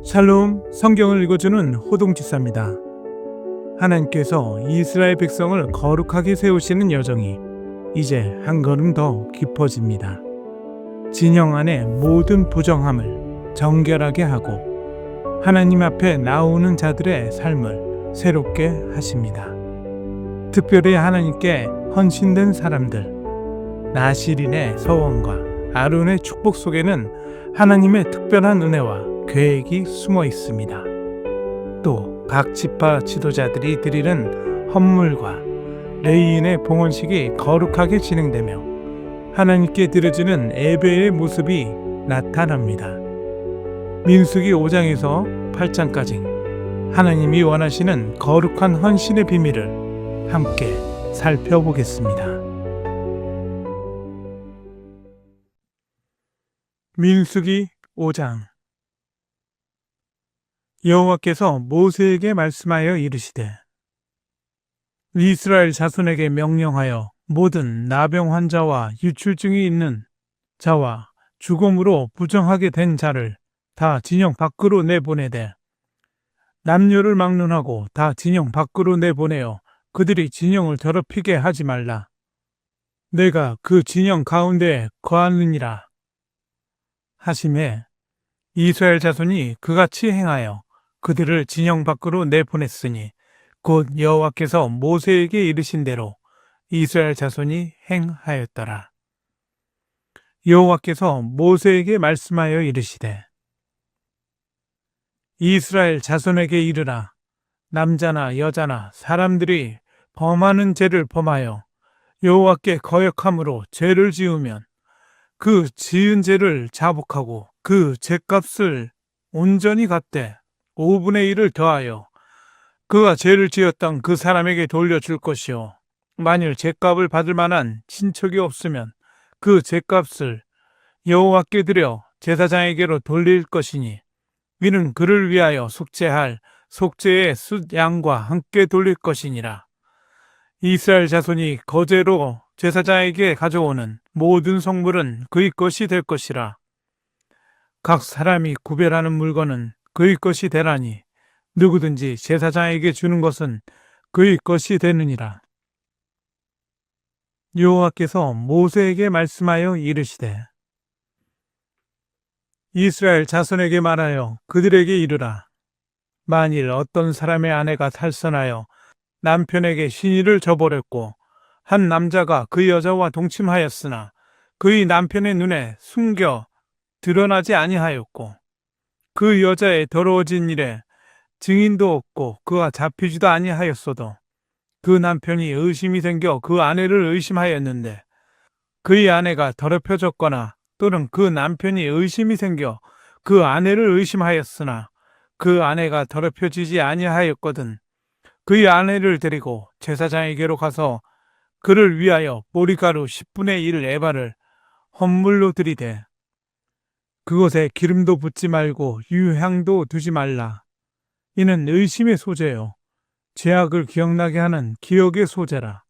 샬롬, 성경을 읽어주는 호동지사입니다. 하나님께서 이스라엘 백성을 거룩하게 세우시는 여정이 이제 한 걸음 더 깊어집니다. 진영 안의 모든 부정함을 정결하게 하고 하나님 앞에 나오는 자들의 삶을 새롭게 하십니다. 특별히 하나님께 헌신된 사람들, 나실인의 서원과 아론의 축복 속에는 하나님의 특별한 은혜와 계획이 숨어 있습니다. 또 각 지파 지도자들이 드리는 헌물과 레위인의 봉헌식이 거룩하게 진행되며 하나님께 드려지는 예배의 모습이 나타납니다. 민수기 5장에서 8장까지 하나님이 원하시는 거룩한 헌신의 비밀을 함께 살펴보겠습니다. 민수기 5장. 여호와께서 모세에게 말씀하여 이르시되 이스라엘 자손에게 명령하여 모든 나병 환자와 유출증이 있는 자와 죽음으로 부정하게 된 자를 다 진영 밖으로 내보내되 남녀를 막론하고 다 진영 밖으로 내보내어 그들이 진영을 더럽히게 하지 말라. 내가 그 진영 가운데에 거하느니라 하시매 이스라엘 자손이 그같이 행하여 그들을 진영 밖으로 내보냈으니 곧 여호와께서 모세에게 이르신 대로 이스라엘 자손이 행하였더라. 여호와께서 모세에게 말씀하여 이르시되 이스라엘 자손에게 이르라. 남자나 여자나 사람들이 범하는 죄를 범하여 여호와께 거역함으로 죄를 지으면 그 지은 죄를 자복하고 그 죄값을 온전히 갚되 5분의 1을 더하여 그가 죄를 지었던 그 사람에게 돌려줄 것이요 만일 죄값을 받을 만한 친척이 없으면 그 죄값을 여호와께 드려 제사장에게로 돌릴 것이니 이는 그를 위하여 속죄할 속죄의 숫 양과 함께 돌릴 것이니라. 이스라엘 자손이 거제로 제사장에게 가져오는 모든 성물은 그의 것이 될 것이라. 각 사람이 구별하는 물건은 그의 것이 되라니 누구든지 제사장에게 주는 것은 그의 것이 되느니라. 여호와께서 모세에게 말씀하여 이르시되 이스라엘 자손에게 말하여 그들에게 이르라. 만일 어떤 사람의 아내가 탈선하여 남편에게 신의를 저버렸고 한 남자가 그 여자와 동침하였으나 그의 남편의 눈에 숨겨 드러나지 아니하였고 그 여자의 더러워진 일에 증인도 없고 그가 잡히지도 아니하였어도 그 남편이 의심이 생겨 그 아내를 의심하였는데 그의 아내가 더럽혀졌거나 또는 그 남편이 의심이 생겨 그 아내를 의심하였으나 그 아내가 더럽혀지지 아니하였거든 그의 아내를 데리고 제사장에게로 가서 그를 위하여 보리가루 10분의 1 에바를 헌물로 드리되 그것에 기름도 붓지 말고 유향도 두지 말라. 이는 의심의 소재요 죄악을 기억나게 하는 기억의 소재라.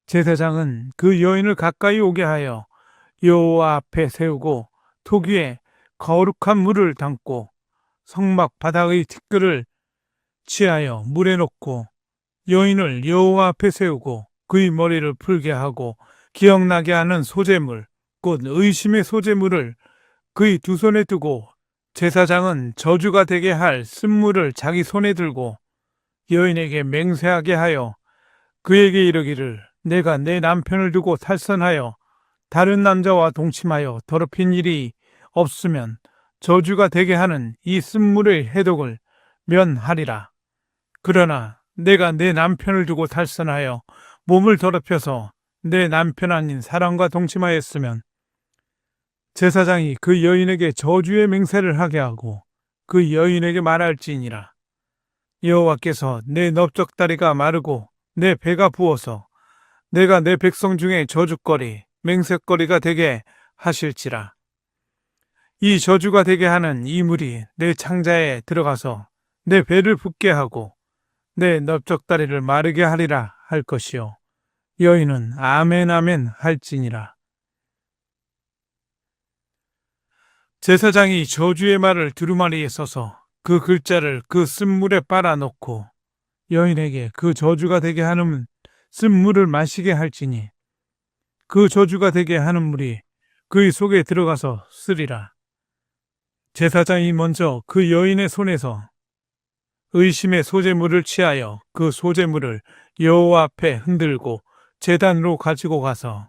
제사장은 그 여인을 가까이 오게 하여 여호와 앞에 세우고 톡 위에 거룩한 물을 담고 성막 바닥의 티끌을 취하여 물에 넣고 여인을 여호와 앞에 세우고 그의 머리를 풀게 하고 기억나게 하는 소재물 곧 의심의 소재물을 그의 두 손에 두고 제사장은 저주가 되게 할 쓴물을 자기 손에 들고 여인에게 맹세하게 하여 그에게 이르기를 내가 내 남편을 두고 탈선하여 다른 남자와 동침하여 더럽힌 일이 없으면 저주가 되게 하는 이 쓴물의 해독을 면하리라. 그러나 내가 내 남편을 두고 탈선하여 몸을 더럽혀서 내 남편 아닌 사람과 동침하였으면 제사장이 그 여인에게 저주의 맹세를 하게 하고 그 여인에게 말할지니라. 여호와께서 내 넓적다리가 마르고 내 배가 부어서 내가 내 백성 중에 저주거리 맹세거리가 되게 하실지라. 이 저주가 되게 하는 이 물이 내 창자에 들어가서 내 배를 붓게 하고 내 넓적다리를 마르게 하리라 할 것이요 여인은 아멘 아멘 할지니라. 제사장이 저주의 말을 두루마리에 써서 그 글자를 그 쓴물에 빨아넣고 여인에게 그 저주가 되게 하는 쓴물을 마시게 할지니 그 저주가 되게 하는 물이 그의 속에 들어가서 쓰리라. 제사장이 먼저 그 여인의 손에서 의심의 소재물을 취하여 그 소재물을 여호와 앞에 흔들고 제단으로 가지고 가서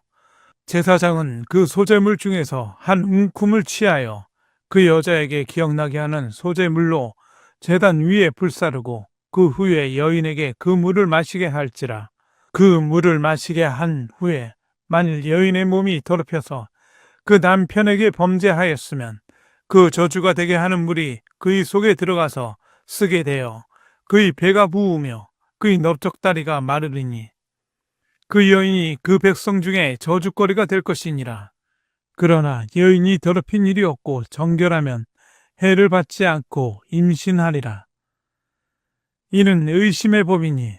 제사장은 그 소재물 중에서 한 움큼을 취하여 그 여자에게 기억나게 하는 소재물로 제단 위에 불사르고 그 후에 여인에게 그 물을 마시게 할지라. 그 물을 마시게 한 후에 만일 여인의 몸이 더럽혀서 그 남편에게 범죄하였으면 그 저주가 되게 하는 물이 그의 속에 들어가서 쓰게 되어 그의 배가 부으며 그의 넓적다리가 마르리니 그 여인이 그 백성 중에 저주거리가 될 것이니라. 그러나 여인이 더럽힌 일이 없고 정결하면 해를 받지 않고 임신하리라. 이는 의심의 법이니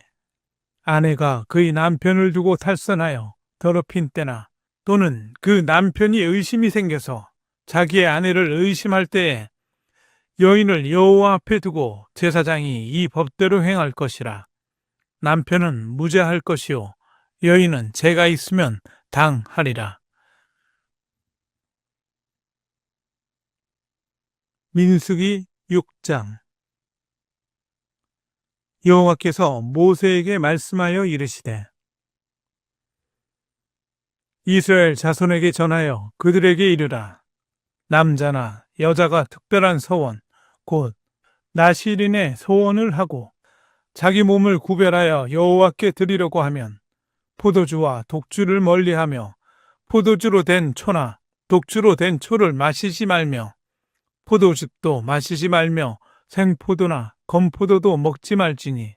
아내가 그의 남편을 두고 탈선하여 더럽힌 때나 또는 그 남편이 의심이 생겨서 자기의 아내를 의심할 때에 여인을 여호와 앞에 두고 제사장이 이 법대로 행할 것이라. 남편은 무죄할 것이요 여인은 죄가 있으면 당하리라. 민수기 6장. 여호와께서 모세에게 말씀하여 이르시되 이스라엘 자손에게 전하여 그들에게 이르라. 남자나 여자가 특별한 서원 곧 나실인의 소원을 하고 자기 몸을 구별하여 여호와께 드리려고 하면 포도주와 독주를 멀리하며 포도주로 된 초나 독주로 된 초를 마시지 말며 포도즙도 마시지 말며 생포도나 건포도도 먹지 말지니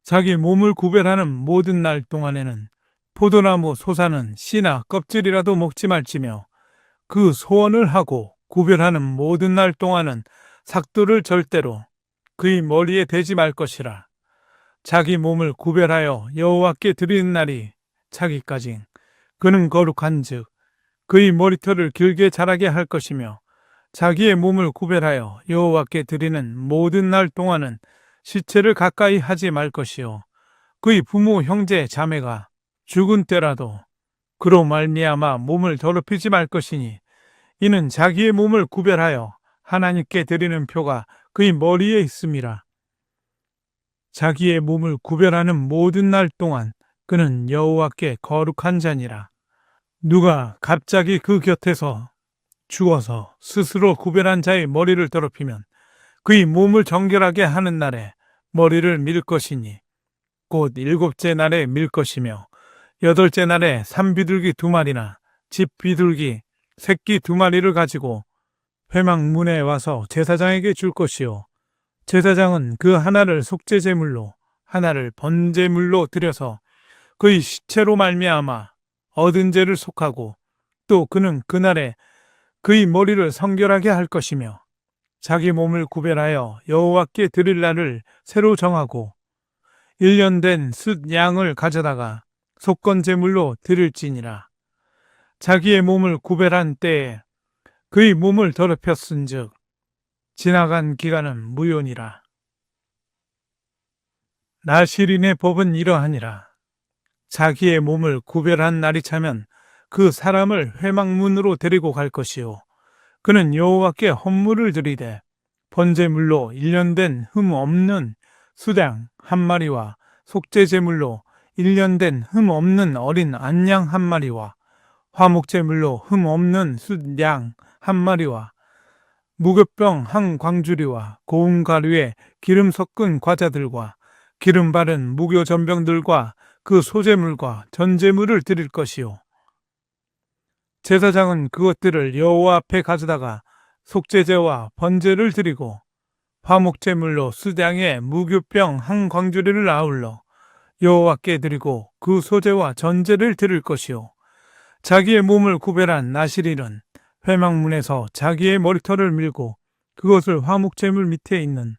자기 몸을 구별하는 모든 날 동안에는 포도나무 솟아는 씨나 껍질이라도 먹지 말지며 그 소원을 하고 구별하는 모든 날 동안은 삭도를 절대로 그의 머리에 대지 말 것이라. 자기 몸을 구별하여 여호와께 드리는 날이 차기까지 그는 거룩한즉 그의 머리털을 길게 자라게 할 것이며 자기의 몸을 구별하여 여호와께 드리는 모든 날 동안은 시체를 가까이 하지 말 것이요 그의 부모 형제 자매가 죽은 때라도 그로 말미암아 몸을 더럽히지 말 것이니 이는 자기의 몸을 구별하여 하나님께 드리는 표가 그의 머리에 있음이라. 자기의 몸을 구별하는 모든 날 동안 그는 여호와께 거룩한 자니라. 누가 갑자기 그 곁에서 죽어서 스스로 구별한 자의 머리를 더럽히면 그의 몸을 정결하게 하는 날에 머리를 밀 것이니 곧 7째 날에 밀 것이며 8째 날에 산비둘기 2마리나 집비둘기 새끼 2마리를 가지고 회막문에 와서 제사장에게 줄 것이요 제사장은 그 하나를 속죄제물로 하나를 번제물로 드려서 그의 시체로 말미암아 얻은 죄를 속하고 또 그는 그날에 그의 머리를 성결하게 할 것이며 자기 몸을 구별하여 여호와께 드릴 날을 새로 정하고 1년 된 숫 양을 가져다가 속건제물로 드릴지니라. 자기의 몸을 구별한 때에 그의 몸을 더럽혔은즉 지나간 기간은 무효니라. 나실인의 법은 이러하니라. 자기의 몸을 구별한 날이 차면 그 사람을 회막문으로 데리고 갈 것이요 그는 여호와께 헌물을 드리되 번제물로 1년 된 흠 없는 수양 1마리와 속죄제물로 1년 된 흠 없는 어린 안양 1마리와 화목제물로 흠 없는 숫양 1마리와 무교병 1광주리와 고운 가루에 기름 섞은 과자들과 기름 바른 무교 전병들과 그 소제물과 전제물을 드릴 것이요 제사장은 그것들을 여호와 앞에 가져다가 속죄제와 번제를 드리고 화목제물로 수양의 무교병 1광주리를 아울러 여호와께 드리고 그 소제와 전제를 드릴 것이요 자기의 몸을 구별한 나실인은 회막문에서 자기의 머리털을 밀고 그것을 화목제물 밑에 있는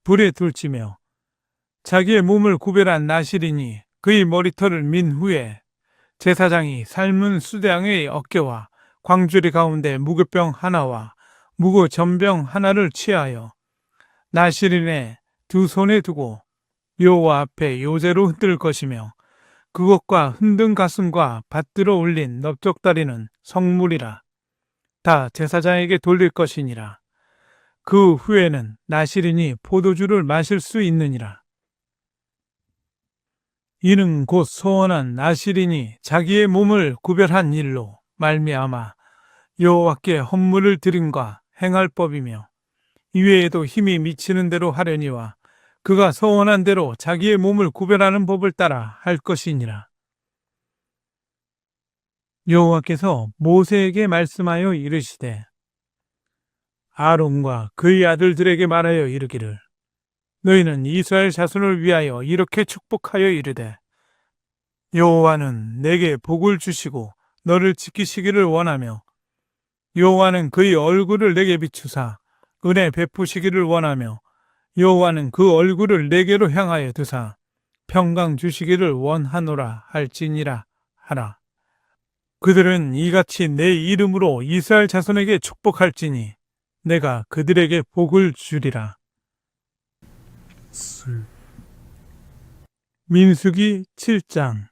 불에 둘지며 자기의 몸을 구별한 나실인이 그의 머리털을 민 후에 제사장이 삶은 수양의 어깨와 광주리 가운데 무교병 하나와 무고 전병 하나를 취하여 나시린의 두 손에 두고 여호와 앞에 요제로 흔들 것이며 그것과 흔든 가슴과 받들어 올린 넓적다리는 성물이라 다 제사장에게 돌릴 것이니라. 그 후에는 나시린이 포도주를 마실 수 있느니라. 이는 곧 소원한 나시린이 자기의 몸을 구별한 일로 말미암아 여호와께 헌물을 드림과 행할 법이며 이외에도 힘이 미치는 대로 하려니와 그가 서원한 대로 자기의 몸을 구별하는 법을 따라 할 것이니라. 여호와께서 모세에게 말씀하여 이르시되 아론과 그의 아들들에게 말하여 이르기를 너희는 이스라엘 자손을 위하여 이렇게 축복하여 이르되 여호와는 내게 복을 주시고 너를 지키시기를 원하며 여호와는 그의 얼굴을 내게 비추사 은혜 베푸시기를 원하며 여호와는 그 얼굴을 내게로 향하여 드사 평강 주시기를 원하노라 할지니라 하라. 그들은 이같이 내 이름으로 이스라엘 자손에게 축복할지니 내가 그들에게 복을 주리라. 민수기 7장.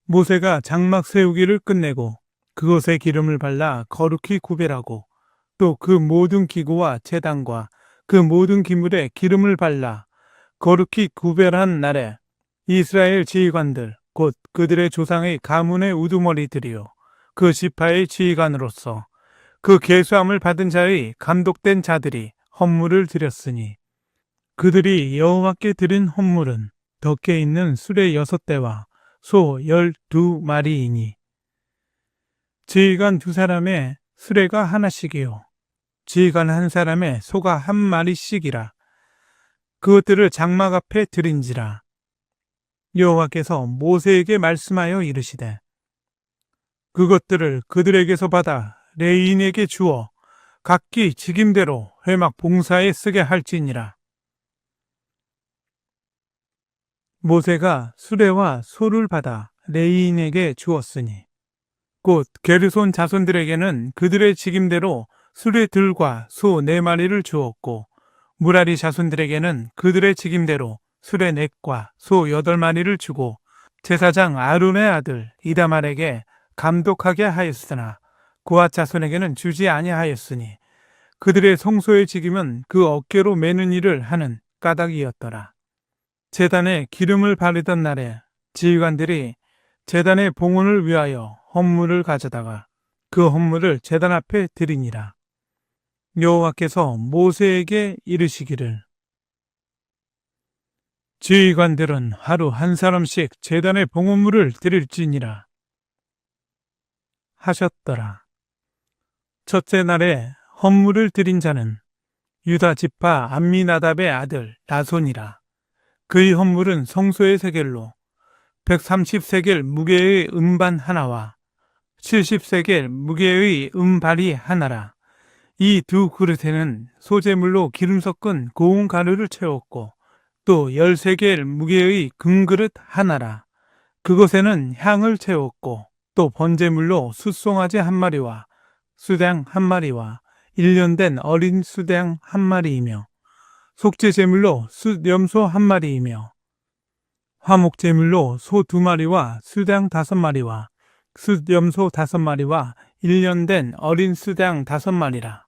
모세가 장막 세우기를 끝내고 그것에 기름을 발라 거룩히 구별하고 또 그 모든 기구와 제단과 그 모든 기물에 기름을 발라 거룩히 구별한 날에 이스라엘 지휘관들 곧 그들의 조상의 가문의 우두머리들이요 그 지파의 지휘관으로서 그 계수함을 받은 자의 감독된 자들이 헌물을 드렸으니 그들이 여호와께 드린 헌물은 덕에 있는 수레 6대와 소 12마리이니 지휘관 2사람의 수레가 하나씩이요 지휘관 1사람의 소가 1마리씩이라. 그것들을 장막 앞에 드린지라. 여호와께서 모세에게 말씀하여 이르시되 그것들을 그들에게서 받아 레위인에게 주어 각기 직임대로 회막 봉사에 쓰게 할지니라. 모세가 수레와 소를 받아 레위인에게 주었으니 곧 게르손 자손들에게는 그들의 직임대로 수레들과 소 4마리를 주었고 무라리 자손들에게는 그들의 직임대로 수레 4과 소 8마리를 주고 제사장 아론의 아들 이다말에게 감독하게 하였으나 고앗 자손에게는 주지 아니하였으니 그들의 성소의 직임은 그 어깨로 매는 일을 하는 까닭이었더라. 제단에 기름을 바르던 날에 지휘관들이 제단의 봉헌을 위하여 헌물을 가져다가 그 헌물을 제단 앞에 드리니라. 여호와께서 모세에게 이르시기를 지휘관들은 하루 1사람씩 제단의 봉헌물을 드릴지니라 하셨더라. 첫째 날에 헌물을 드린 자는 유다 지파 암미나답의 아들 나손이라. 그의 헌물은 성소의 세겔로 130세겔 무게의 음반 하나와 70세겔 무게의 음발이 하나라. 이 2그릇에는 소재물로 기름 섞은 고운 가루를 채웠고 또 10세겔 무게의 금그릇 하나라. 그것에는 향을 채웠고 또 번제물로 숫송아지 1마리와 수양 1마리와 1년 된 어린 수양 1마리이며 속죄제물로 숫염소 1마리이며 화목제물로 소 2마리와 수양 5마리와 숫염소 5마리와 1년 된 어린 수양 5마리라.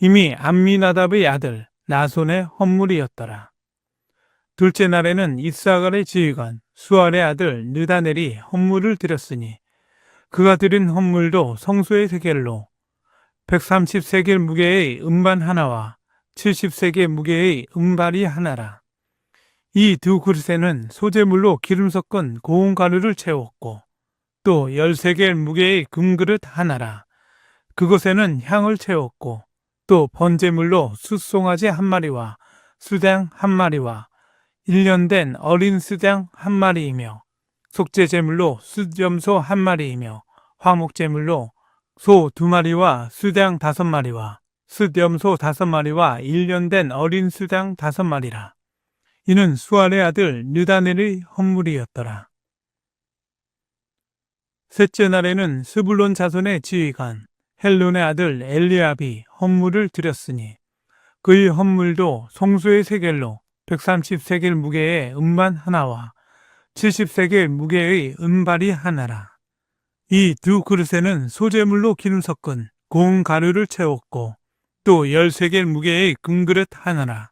이미 암미나답의 아들 나손의 헌물이었더라. 둘째 날에는 이스라엘의 지휘관 수알의 아들 느다넬이 헌물을 드렸으니 그가 드린 헌물도 성소의 세겔로 130세겔 무게의 음반 하나와 70세겔 무게의 음발이 하나라. 이 2그릇에는 소재물로 기름 섞은 고운 가루를 채웠고 또 10세겔 무게의 금그릇 하나라. 그것에는 향을 채웠고 또 번제물로 숫송아지 1마리와 수양 1마리와 1년 된 어린 수양 1마리이며 속죄제물로 숫염소 1마리이며 화목제물로 소 2마리와 수양 5마리와 숫염소 5마리와 1년 된 어린 수양 5마리라. 이는 수알의 아들 느다넬의 헌물이었더라. 셋째 날에는 스불론 자손의 지휘관 헬론의 아들 엘리압이 헌물을 드렸으니 그의 헌물도 송수의 세겔로 130세겔 무게의 은만 하나와 70세겔 무게의 은발이 하나라. 이 두 그릇에는 소재물로 기름 섞은 고운 가루를 채웠고 또 10세겔 무게의 금그릇 하나라.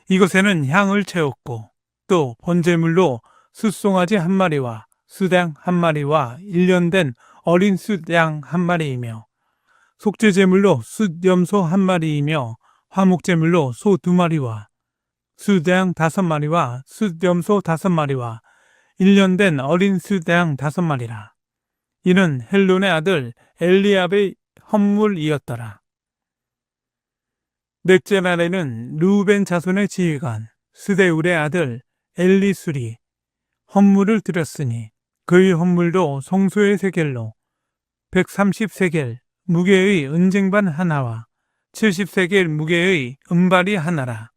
이것에는 향을 채웠고 또 번제물로 숫송아지 한 마리와 수당 한 마리와 1년 된 어린 숫양 한 마리이며 속죄제물로 숫염소 한 마리이며 화목제물로 소 2마리와 수당 5마리와 숫염소 5마리와 1년 된 어린 숫양 5마리라. 이는 헬론의 아들 엘리압의 헌물이었더라. 넷째 날에는 루벤 자손의 지휘관 스데울의 아들 엘리술이 헌물을 드렸으니 그의 헌물도 성소의 세겔로 130세겔 무게의 은쟁반 하나와 70세겔 무게의 은발이 하나라.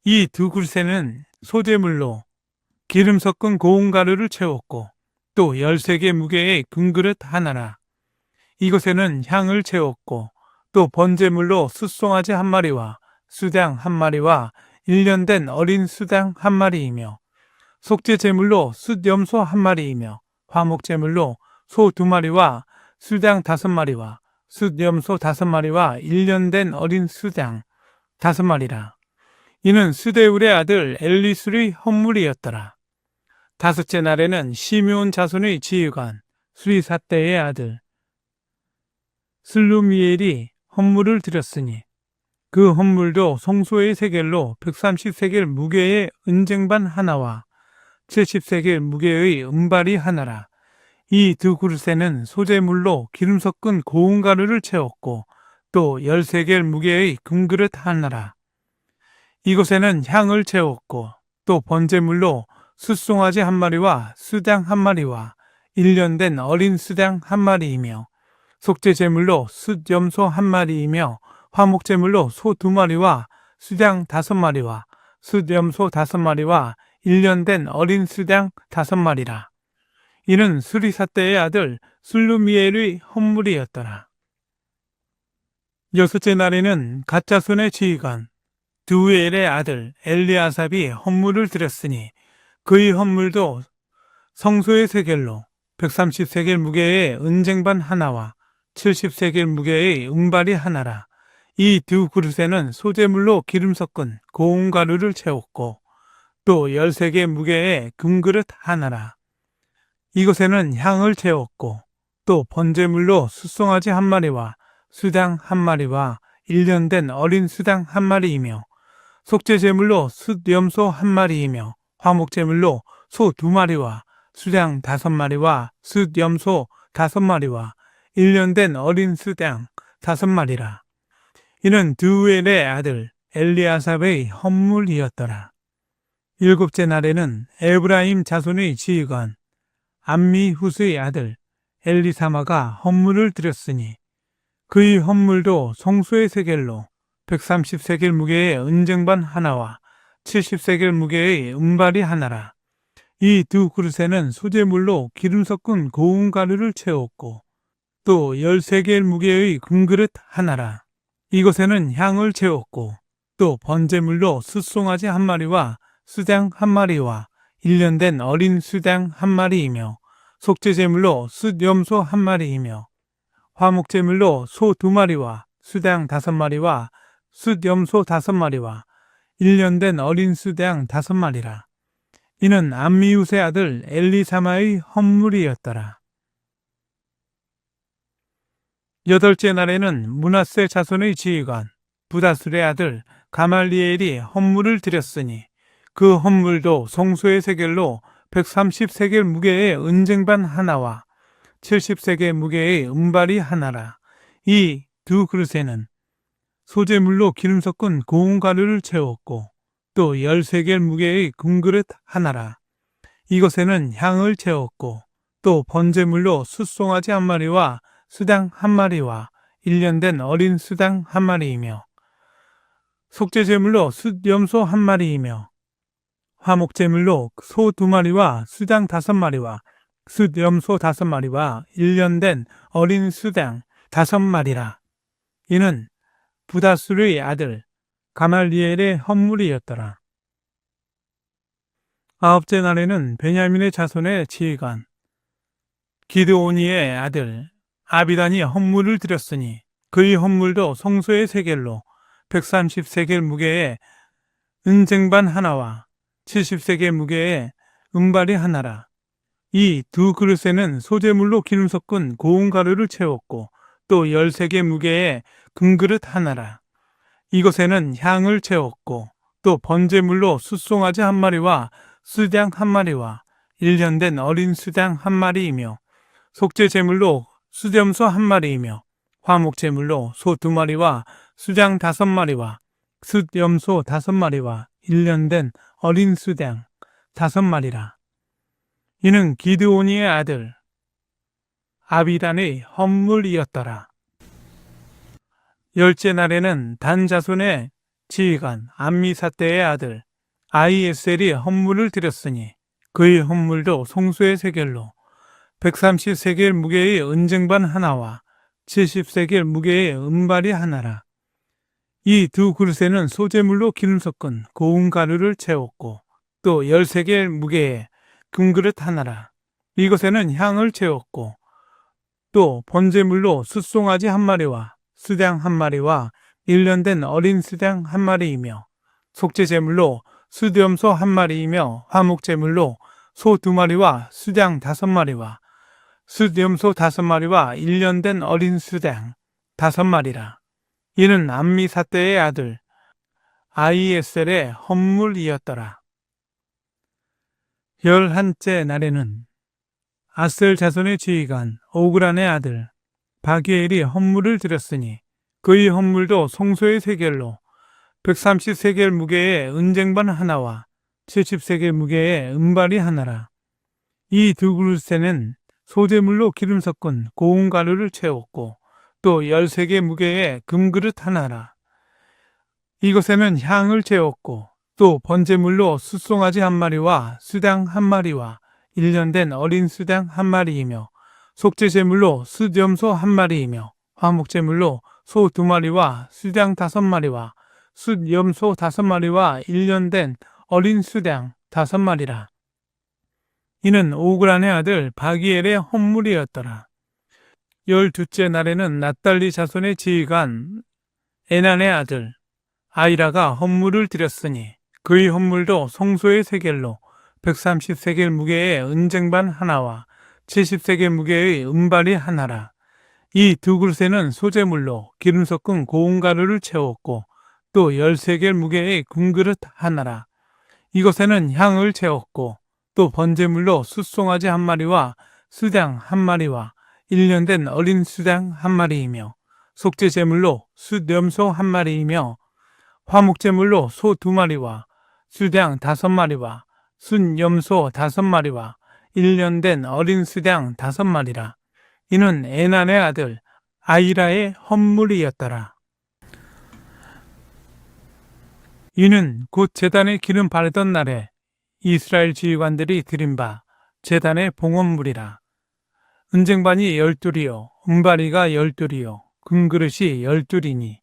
이 두 그릇에는 소재물로 기름 섞은 고운 가루를 채웠고 또 10세겔 무게의 금그릇 하나라. 이것에는 향을 채웠고 또 번제물로 숫송아지 한 마리와 수당 한 마리와 1년 된 어린 수당 한 마리이며 속죄제물로 숫염소 한 마리이며 화목제물로 소 2마리와 수당 5마리와 숫염소 5마리와 1년 된 어린 수당 5마리라. 이는 스데울의 아들 엘리술의 헌물이었더라. 다섯째 날에는 시므온 자손의 지휘관 수리사대의 아들 슬루미엘이 헌물을 드렸으니 그 헌물도 송소의 세겔로 130세겔 무게의 은쟁반 하나와 70세겔 무게의 은발이 하나라. 이 두 그릇에는 소재물로 기름 섞은 고운 가루를 채웠고 또 10세겔 무게의 금그릇 하나라. 이곳에는 향을 채웠고 또 번제물로 숫송아지 한 마리와 수당 한 마리와 1년 된 어린 수당 한 마리이며 속죄제물로 숫염소 한 마리이며 화목제물로 소 2마리와 수당 5마리와 숫염소 5마리와 1년 된 어린 수당 5마리라. 이는 수리사대의 아들 슬루미엘의 헌물이었더라. 여섯째 날에는 갓자손의 지휘관 드우엘의 아들 엘리아삽이 헌물을 드렸으니 그의 헌물도 성소의 세겔로 130세겔 무게의 은쟁반 하나와 70세겔 무게의 은발이 하나라. 이 두 그릇에는 소재물로 기름 섞은 고운 가루를 채웠고 또 10세겔 무게의 금그릇 하나라. 이것에는 향을 채웠고 또 번제물로 숫송아지 한 마리와 수당 한 마리와 1년 된 어린 수당 한 마리이며 속죄제물로 숫염소 한 마리이며 화목제물로 소 2마리와 수당 5마리와 숫염소 5마리와 1년 된 어린 수당 5마리라. 이는 드우엘의 아들 엘리아삽의 헌물이었더라. 일곱째 날에는 에브라임 자손의 지휘관 암미후스의 아들 엘리사마가 헌물을 드렸으니 그의 헌물도 성소의 세겔로 130세겔 무게의 은쟁반 하나와 70세겔 무게의 은발이 하나라. 이 두 그릇에는 소재물로 기름 섞은 고운 가루를 채웠고 또 10세겔 무게의 금그릇 하나라. 이것에는 향을 채웠고 또 번제물로 숫송아지 한 마리와 수당 한 마리와 1년 된 어린 수당 한 마리이며 속죄제물로 숫염소 한 마리이며 화목제물로 소 2마리와 수당 5마리와 숫염소 5마리와 1년 된 어린 수당 5마리라. 이는 암미웃의 아들 엘리사마의 헌물이었더라. 여덟째 날에는 므낫세 자손의 지휘관 부다술의 아들 가말리엘이 헌물을 드렸으니 그 헌물도 성소의 세겔로 130세겔 무게의 은쟁반 하나와 70세겔 무게의 은발이 하나라. 이 두 그릇에는 소재물로 기름 섞은 고운 가루를 채웠고 또 10세겔 무게의 금그릇 하나라. 이것에는 향을 채웠고 또 번제물로 숫송아지 한 마리와 수당 한 마리와 1년 된 어린 수당 한 마리이며 속죄제물로 숫염소 한 마리이며 화목제물로 소 2마리와 수당 5마리와 숫염소 5마리와 1년 된 어린 수당 5마리라. 이는 부다술의 아들 가말리엘의 헌물이었더라. 9째 날에는 베냐민의 자손의 지휘관 기드오니의 아들 아비단이 헌물을 드렸으니 그의 헌물도 성소의 세겔로 130세겔 무게의 은쟁반 하나와 70세겔 무게의 은발이 하나라. 이 두 그릇에는 소재물로 기름 섞은 고운 가루를 채웠고 또 13개 무게의 금그릇 하나라. 이것에는 향을 채웠고 또 번제물로 숫송아지 1마리와 수장 1마리와 1년 된 어린 수장 1마리이며 속죄 제물로 수염소 1마리이며 화목 제물로 소 2마리와 수장 5마리와 숫염소 5마리와 1년 된 어린 수장 5마리라. 이는 기드오니의 아들 아비단의 헌물이었더라. 10째 날에는 단 자손의 지휘관 암미사대의 아들 아이에셀이 헌물을 드렸으니 그의 헌물도 성소의 세겔로 130세겔 무게의 은쟁반 하나와 70세겔 무게의 은발이 하나라. 이 두 그릇에는 소재물로 기름 섞은 고운 가루를 채웠고 또 13개 무게의 금그릇 하나라. 이것에는 향을 채웠고 또 번제물로 숫송아지 1마리와 수장 1마리와 1년 된 어린 수장 1마리이며 속죄 제물로 수염소 1마리이며 화목 제물로 소 2마리와 수장 5마리와 숫염소 5마리와 1년 된 어린 수장 5마리라. 이는 암미사대의 아들 아이에셀의 헌물이었더라. 11째 날에는 아셀 자손의 지휘관 오그란의 아들 바기엘이 헌물을 드렸으니 그의 헌물도 성소의 세겔로 130세겔 무게의 은쟁반 하나와 70세겔 무게의 은발이 하나라. 이 두 그릇에는 소재물로 기름 섞은 고운 가루를 채웠고 또 13개 무게의 금그릇 하나라. 이것에는 향을 채웠고 또 번제물로 숫송아지 1마리와 수장 1마리와 1년 된 어린 수장 1마리이며 속죄 제물로 숫염소 1마리이며 화목 제물로 소 2마리와 수장 5마리와 숫염소 5마리와 1년 된 어린 수장 5마리라. 이는 오그란의 아들 바기엘의 헌물이었더라. 12째 날에는 납달리 자손의 지휘관 에난의 아들 아이라가 헌물을 드렸으니 그의 헌물도 성소의 세겔로 130세겔 무게의 은쟁반 하나와 70세겔 무게의 은발이 하나라. 이 두 그릇에는 소재물로 기름 섞은 고운 가루를 채웠고 또 13개 무게의 금그릇 하나라. 이것에는 향을 채웠고 또 번제물로 숫송아지 1마리와 수장 1마리와 1년 된 어린 수장 1마리이며 속죄 제물로 숫염소 1마리이며 화목 제물로 소 2마리와 수장 5마리와 숫염소 5마리와 1년 된 어린 수장 5마리라. 이는 에난의 아들 아이라의 헌물이었더라. 이는 곧 제단에 기름 바르던 날에 이스라엘 지휘관들이 드린 바 제단의 봉헌물이라. 은쟁반이 12이요 은바리가 12이요 금그릇이 12이니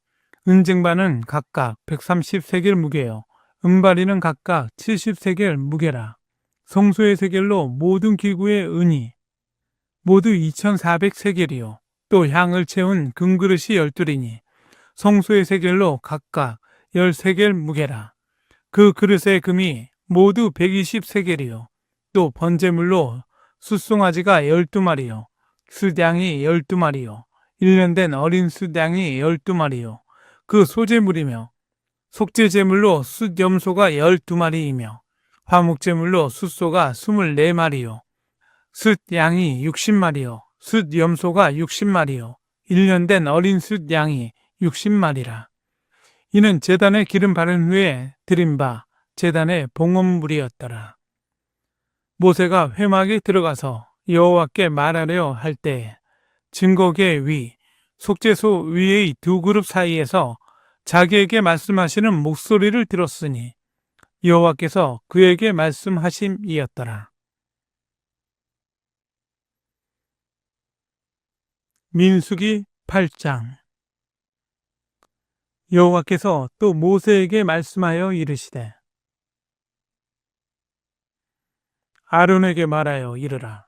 은쟁반은 각각 130세겔 무게요 은바리는 각각 70세겔 무게라. 성소의 세겔로 모든 기구의 은이 모두 2400세겔이요 또 향을 채운 금그릇이 12이니 성소의 세겔로 각각 10세겔 무게라. 그 그릇의 금이 모두 120세겔이요 또 번제물로 숫송아지가 12마리요 수장이 12마리요 1년 된 어린 수장이 12마리요 그 소제물이며 속죄 제물로 숫염소가 12마리이며 화목 제물로 숫소가 24마리요 숫양이 60마리요 숫염소가 60마리요 1년 된 어린 숫양이 60마리라. 이는 제단에 기름 바른 후에 드린 바 제단의 봉헌물이었더라. 모세가 회막에 들어가서 여호와께 말하려 할 때 증거계 위 속죄소 위의 두 그룹 사이에서 자기에게 말씀하시는 목소리를 들었으니 여호와께서 그에게 말씀하심이었더라. 민수기 8장. 여호와께서 또 모세에게 말씀하여 이르시되 아론에게 말하여 이르라.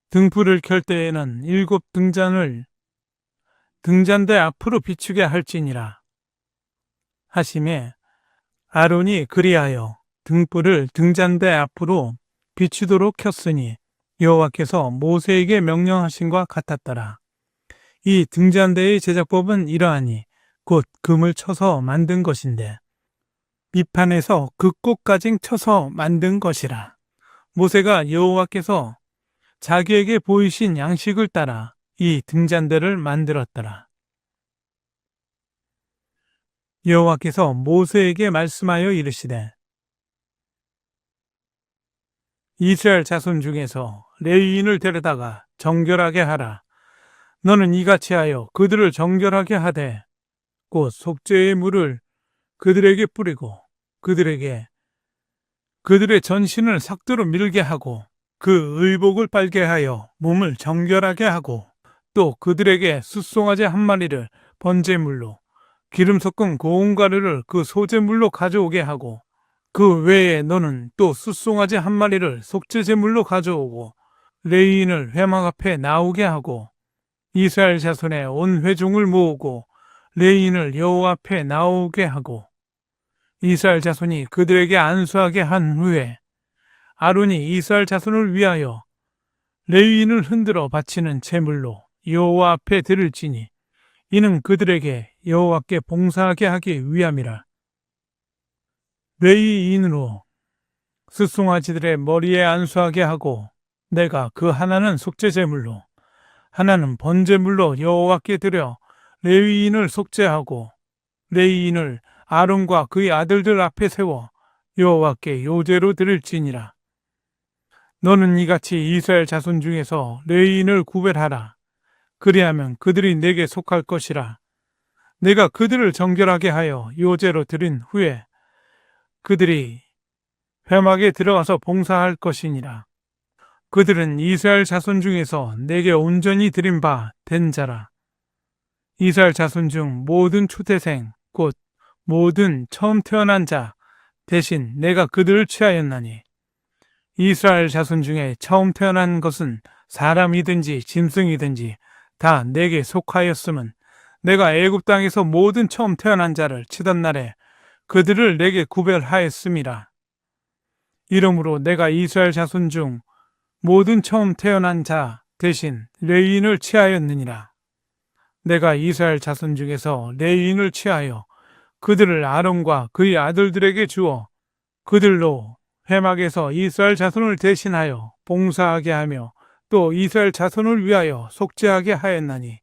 등불을 켤 때에는 7 등잔을 등잔대 앞으로 비추게 할지니라 하시매 아론이 그리하여 등불을 등잔대 앞으로 비추도록 켰으니 여호와께서 모세에게 명령하신과 같았더라. 이 등잔대의 제작법은 이러하니 곧 금을 쳐서 만든 것인데 밑판에서 그 꼭까지 쳐서 만든 것이라. 모세가 여호와께서 자기에게 보이신 양식을 따라 이 등잔대를 만들었더라. 여호와께서 모세에게 말씀하여 이르시되 이스라엘 자손 중에서 레위인을 데려다가 정결하게 하라. 너는 이같이 하여 그들을 정결하게 하되 곧 속죄의 물을 그들에게 뿌리고 그들의 전신을 삭도로 밀게 하고 그 의복을 빨게 하여 몸을 정결하게 하고 또 그들에게 숫송아지 한 마리를 번제물로 기름 섞은 고운 가루를 그 소제물로 가져오게 하고 그 외에 너는 또 숫송아지 한 마리를 속죄제물로 가져오고 레위인을 회막 앞에 나오게 하고 이스라엘 자손의 온 회중을 모으고 레위인을 여호와 앞에 나오게 하고 이스라엘 자손이 그들에게 안수하게 한 후에 아론이 이스라엘 자손을 위하여 레위인을 흔들어 바치는 제물로 여호와 앞에 드릴지니 이는 그들에게 여호와께 봉사하게 하기 위함이라. 레위인으로 숫송아지들의 머리에 안수하게 하고 내가 그 하나는 속죄제물로 하나는 번제물로 여호와께 드려 레위인을 속죄하고 레위인을 아론과 그의 아들들 앞에 세워 여호와께 요제로 드릴지니라. 너는 이같이 이스라엘 자손 중에서 레위인을 구별하라. 그리하면 그들이 내게 속할 것이라. 내가 그들을 정결하게 하여 요제로 드린 후에 그들이 회막에 들어가서 봉사할 것이니라. 그들은 이스라엘 자손 중에서 내게 온전히 드린 바 된 자라. 이스라엘 자손 중 모든 초태생 곧 모든 처음 태어난 자 대신 내가 그들을 취하였나니 이스라엘 자손 중에 처음 태어난 것은 사람이든지 짐승이든지 다 내게 속하였음은 내가 애굽 땅에서 모든 처음 태어난 자를 치던 날에 그들을 내게 구별하였음이라. 이러므로 내가 이스라엘 자손 중 모든 처음 태어난 자 대신 레위인을 취하였느니라. 내가 이스라엘 자손 중에서 레위인을 취하여 그들을 아론과 그의 아들들에게 주어 그들로 회막에서 이스라엘 자손을 대신하여 봉사하게 하며 또 이스라엘 자손을 위하여 속죄하게 하였나니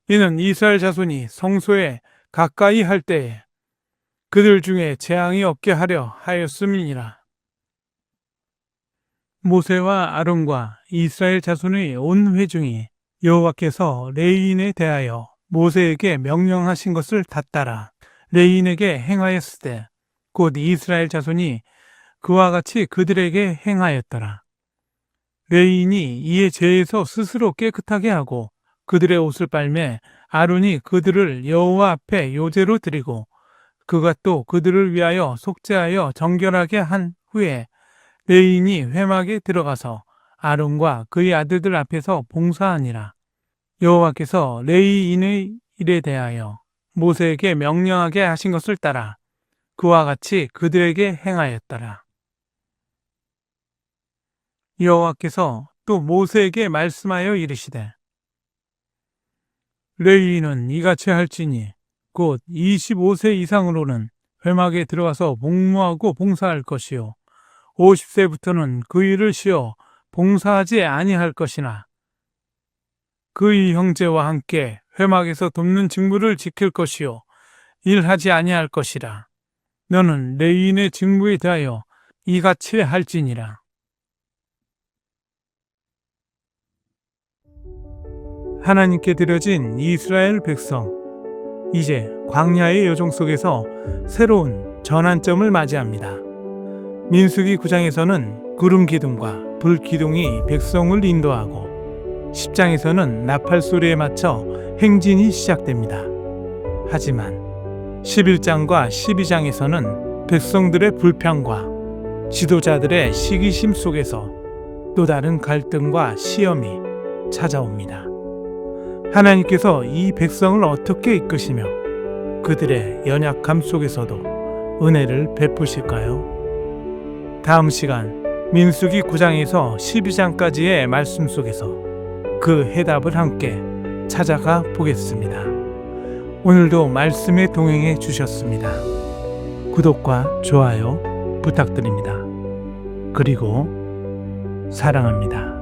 이는 이스라엘 자손이 성소에 가까이 할 때에 그들 중에 재앙이 없게 하려 하였음이니라. 모세와 아론과 이스라엘 자손의 온 회중이 여호와께서 레위인에 대하여 모세에게 명령하신 것을 다 따라 레위인에게 행하였을 때 곧 이스라엘 자손이 그와 같이 그들에게 행하였더라. 레위인이 이에 죄에서 스스로 깨끗하게 하고 그들의 옷을 빨매 아론이 그들을 여호와 앞에 요제로 드리고 그가 또 그들을 위하여 속죄하여 정결하게 한 후에 레위인이 회막에 들어가서 아론과 그의 아들들 앞에서 봉사하니라. 여호와께서 레위인의 일에 대하여 모세에게 명령하게 하신 것을 따라 그와 같이 그들에게 행하였더라. 여호와께서 또 모세에게 말씀하여 이르시되 레위인은 이같이 할지니 곧 25세 이상으로는 회막에 들어가서 복무하고 봉사할 것이요 50세부터는 그 일을 쉬어 봉사하지 아니할 것이나 그의 형제와 함께 회막에서 돕는 직무를 지킬 것이요 일하지 아니할 것이라. 너는 레위인의 직무에 대하여 이같이 할지니라. 하나님께 드려진 이스라엘 백성, 이제 광야의 여정 속에서 새로운 전환점을 맞이합니다. 민수기 9장에서는 구름 기둥과 불 기둥이 백성을 인도하고 10장에서는 나팔 소리에 맞춰 행진이 시작됩니다. 하지만 11장과 12장에서는 백성들의 불평과 지도자들의 시기심 속에서 또 다른 갈등과 시험이 찾아옵니다. 하나님께서 이 백성을 어떻게 이끄시며 그들의 연약함 속에서도 은혜를 베푸실까요? 다음 시간 민수기 9장에서 12장까지의 말씀 속에서 그 해답을 함께 찾아가 보겠습니다. 오늘도 말씀에 동행해 주셨습니다. 구독과 좋아요 부탁드립니다. 그리고 사랑합니다.